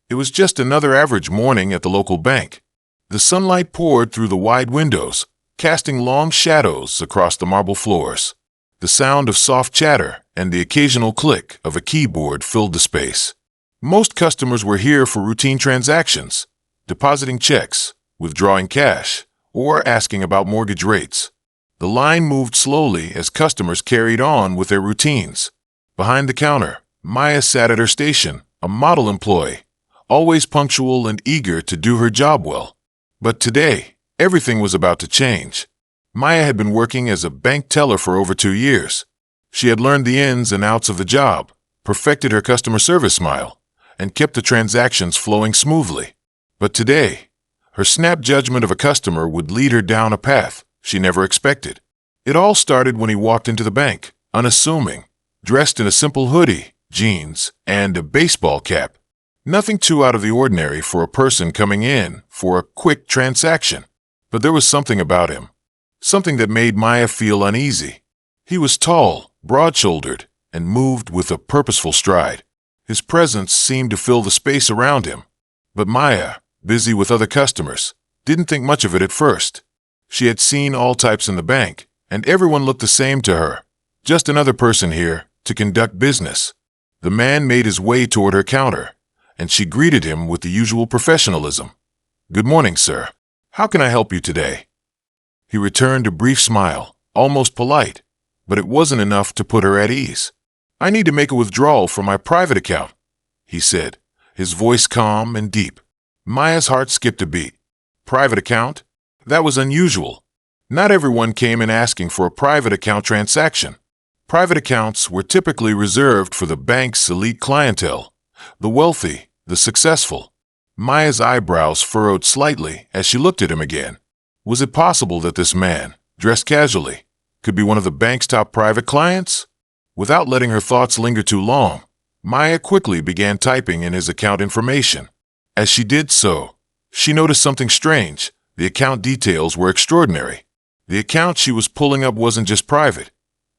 It was just another average morning at the local bank. The sunlight poured through the wide windows, casting long shadows across the marble floors. The sound of soft chatter and the occasional click of a keyboard filled the space. Most customers were here for routine transactions, depositing checks, withdrawing cash, or asking about mortgage rates. The line moved slowly as customers carried on with their routines. Behind the counter, Maya sat at her station, a model employee, always punctual and eager to do her job well. But today, everything was about to change. Maya had been working as a bank teller for over 2 years. She had learned the ins and outs of the job, perfected her customer service smile, and kept the transactions flowing smoothly. But today, her snap judgment of a customer would lead her down a path she never expected. It all started when he walked into the bank, unassuming, dressed in a simple hoodie, jeans, and a baseball cap. Nothing too out of the ordinary for a person coming in for a quick transaction. But there was something about him, something that made Maya feel uneasy. He was tall, broad-shouldered, and moved with a purposeful stride. His presence seemed to fill the space around him. But Maya, busy with other customers, didn't think much of it at first. She had seen all types in the bank, and everyone looked the same to her. Just another person here to conduct business. The man made his way toward her counter, and she greeted him with the usual professionalism. "Good morning, sir. How can I help you today?" He returned a brief smile, almost polite, but it wasn't enough to put her at ease. "I need to make a withdrawal from my private account," he said, his voice calm and deep. Maya's heart skipped a beat. Private account? That was unusual. Not everyone came in asking for a private account transaction. Private accounts were typically reserved for the bank's elite clientele, the wealthy, the successful. Maya's eyebrows furrowed slightly as she looked at him again. Was it possible that this man, dressed casually, could be one of the bank's top private clients? Without letting her thoughts linger too long, Maya quickly began typing in his account information. As she did so, she noticed something strange. The account details were extraordinary. The account she was pulling up wasn't just private.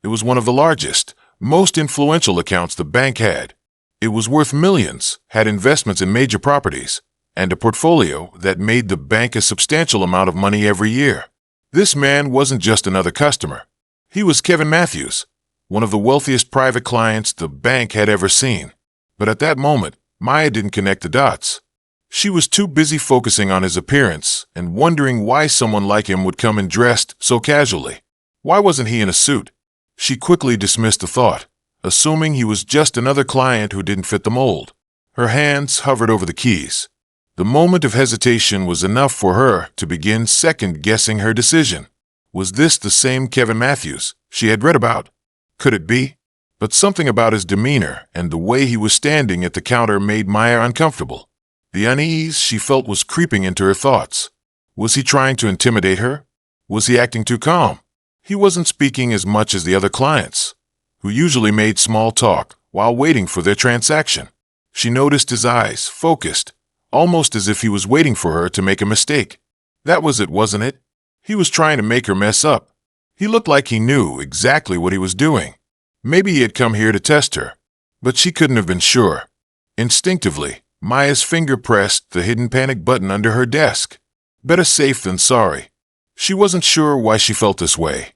It was one of the largest, most influential accounts the bank had. It was worth millions, had investments in major properties, and a portfolio that made the bank a substantial amount of money every year. This man wasn't just another customer. He was Kevin Matthews, one of the wealthiest private clients the bank had ever seen. But at that moment, Maya didn't connect the dots. She was too busy focusing on his appearance and wondering why someone like him would come in dressed so casually. Why wasn't he in a suit? She quickly dismissed the thought, assuming he was just another client who didn't fit the mold. Her hands hovered over the keys. The moment of hesitation was enough for her to begin second-guessing her decision. Was this the same Kevin Matthews she had read about? Could it be? But something about his demeanor and the way he was standing at the counter made Maya uncomfortable. The unease she felt was creeping into her thoughts. Was he trying to intimidate her? Was he acting too calm? He wasn't speaking as much as the other clients, who usually made small talk while waiting for their transaction. She noticed his eyes, focused, almost as if he was waiting for her to make a mistake. That was it, wasn't it? He was trying to make her mess up. He looked like he knew exactly what he was doing. Maybe he had come here to test her, but she couldn't have been sure. Instinctively, Maya's finger pressed the hidden panic button under her desk. Better safe than sorry. She wasn't sure why she felt this way,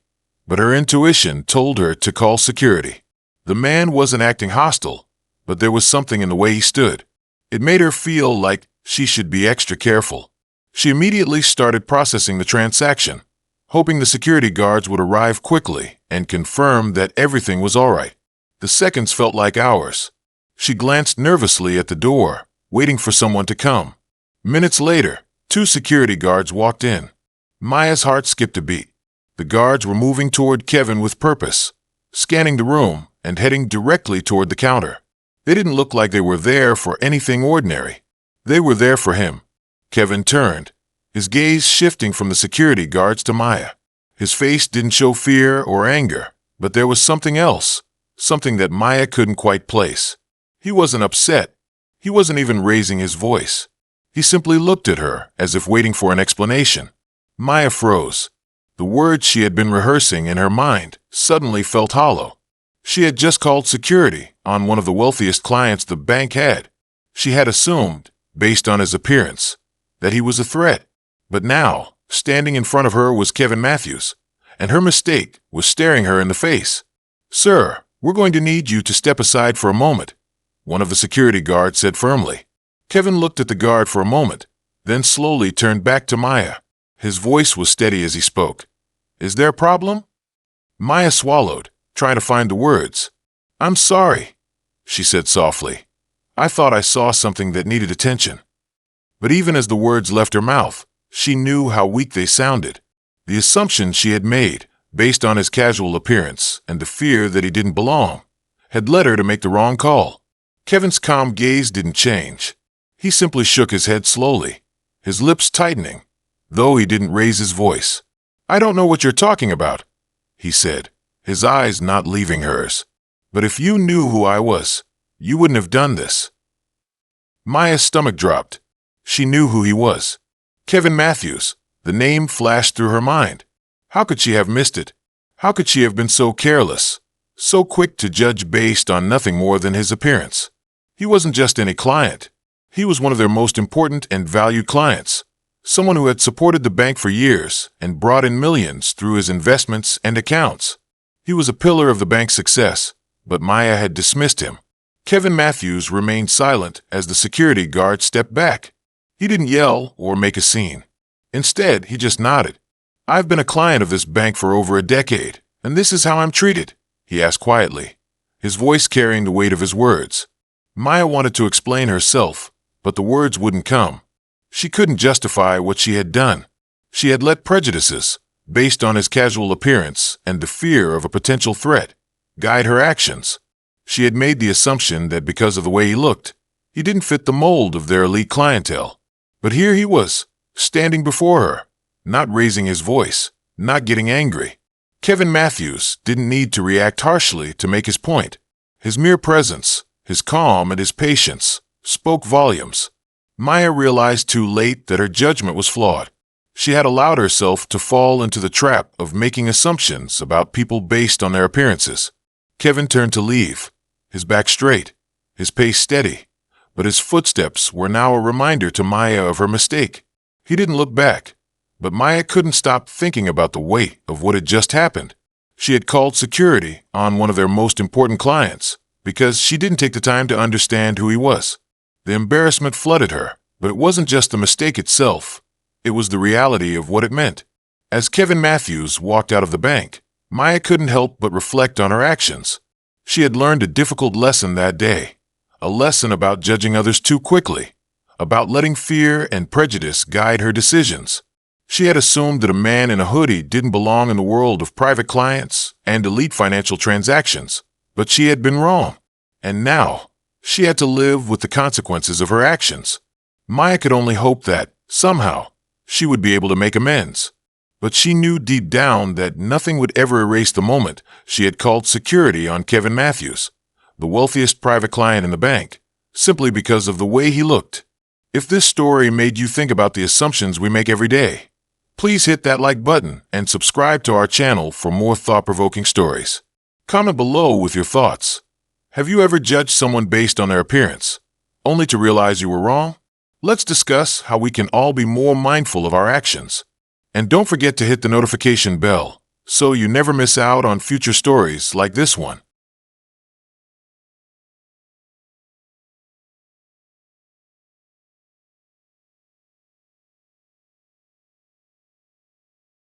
but her intuition told her to call security. The man wasn't acting hostile, but there was something in the way he stood. It made her feel like she should be extra careful. She immediately started processing the transaction, hoping the security guards would arrive quickly and confirm that everything was all right. The seconds felt like hours. She glanced nervously at the door, waiting for someone to come. Minutes later, 2 security guards walked in. Maya's heart skipped a beat. The guards were moving toward Kevin with purpose, scanning the room and heading directly toward the counter. They didn't look like they were there for anything ordinary. They were there for him. Kevin turned, his gaze shifting from the security guards to Maya. His face didn't show fear or anger, but there was something else, something that Maya couldn't quite place. He wasn't upset. He wasn't even raising his voice. He simply looked at her as if waiting for an explanation. Maya froze. The words she had been rehearsing in her mind suddenly felt hollow. She had just called security on one of the wealthiest clients the bank had. She had assumed based on his appearance, that he was a threat. But now, standing in front of her was Kevin Matthews, and her mistake was staring her in the face. "Sir, we're going to need you to step aside for a moment," one of the security guards said firmly. Kevin looked at the guard for a moment, then slowly turned back to Maya. His voice was steady as he spoke. "Is there a problem?" Maya swallowed, trying to find the words. "I'm sorry," she said softly. "I thought I saw something that needed attention." But even as the words left her mouth, she knew how weak they sounded. The assumption she had made, based on his casual appearance and the fear that he didn't belong, had led her to make the wrong call. Kevin's calm gaze didn't change. He simply shook his head slowly, his lips tightening, though he didn't raise his voice. "I don't know what you're talking about," he said, his eyes not leaving hers. "But if you knew who I was, you wouldn't have done this." Maya's stomach dropped. She knew who he was. Kevin Matthews. The name flashed through her mind. How could she have missed it? How could she have been so careless, so quick to judge based on nothing more than his appearance? He wasn't just any client. He was one of their most important and valued clients, someone who had supported the bank for years and brought in millions through his investments and accounts. He was a pillar of the bank's success, but Maya had dismissed him. Kevin Matthews remained silent as the security guard stepped back. He didn't yell or make a scene. Instead, he just nodded. "I've been a client of this bank for over a decade, and this is how I'm treated," he asked quietly, his voice carrying the weight of his words. Maya wanted to explain herself, but the words wouldn't come. She couldn't justify what she had done. She had let prejudices, based on his casual appearance and the fear of a potential threat, guide her actions. She had made the assumption that because of the way he looked, he didn't fit the mold of their elite clientele. But here he was, standing before her, not raising his voice, not getting angry. Kevin Matthews didn't need to react harshly to make his point. His mere presence, his calm and his patience, spoke volumes. Maya realized too late that her judgment was flawed. She had allowed herself to fall into the trap of making assumptions about people based on their appearances. Kevin turned to leave, his back straight, his pace steady, but his footsteps were now a reminder to Maya of her mistake. He didn't look back, but Maya couldn't stop thinking about the weight of what had just happened. She had called security on one of their most important clients because she didn't take the time to understand who he was. The embarrassment flooded her, but it wasn't just the mistake itself. It was the reality of what it meant. As Kevin Matthews walked out of the bank, Maya couldn't help but reflect on her actions. She had learned a difficult lesson that day, a lesson about judging others too quickly, about letting fear and prejudice guide her decisions. She had assumed that a man in a hoodie didn't belong in the world of private clients and elite financial transactions, but she had been wrong. And now, she had to live with the consequences of her actions. Maya could only hope that, somehow, she would be able to make amends. But she knew deep down that nothing would ever erase the moment she had called security on Kevin Matthews, the wealthiest private client in the bank, simply because of the way he looked. If this story made you think about the assumptions we make every day, please hit that like button and subscribe to our channel for more thought-provoking stories. Comment below with your thoughts. Have you ever judged someone based on their appearance, only to realize you were wrong? Let's discuss how we can all be more mindful of our actions. And don't forget to hit the notification bell so you never miss out on future stories like this one.